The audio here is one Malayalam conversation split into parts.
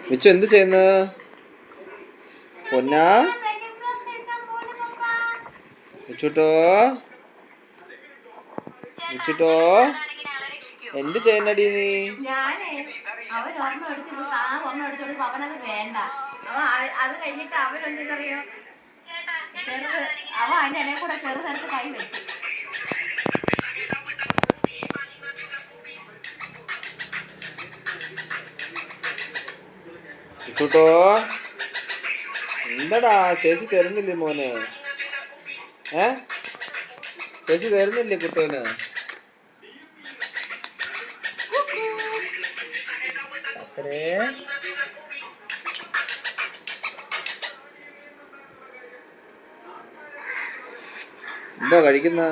മിച്ചു എന്ത് ചെയ്യുന്നു? പൊന്നാ മിച്ചുട്ടോ, മിച്ചുട്ടോ എന്ത് ചെയ്യുന്നടി നീ? അവൻ ഒരെണ്ണം എടുത്തിട്ട് ഒരെണ്ണം എടുത്തോണ്ട് അവനത് വേണ്ട. അത് കഴിഞ്ഞിട്ട് അവനെന്തെന്നറിയോ, ചെറുത് അവൻ അതിന്റെ ഇടയിൽ കൂടെ ചെറുതെടുത്ത് കൈ വെച്ചു. മിച്ചുട്ടോ എന്താടാ ചേച്ചി തരുന്നില്ലേ മോന്? ചേച്ചി തരുന്നില്ലേ കുട്ടീന്? എന്താ കഴിക്കുന്ന?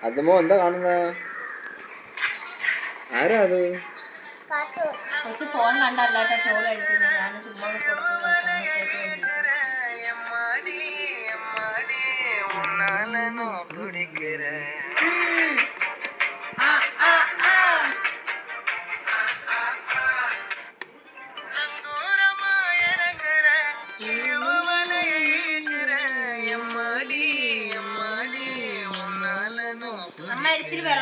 അതുമോ എന്താ കാണുന്ന? ആരാ അത്? കൊച്ചു ഫോൺ കണ്ടല്ലാട്ടോ ചോറ് കഴിക്കുന്നത്. ഞാൻ ചുമ്മാ അമ്മ ഇച്ചിരി വെള്ളം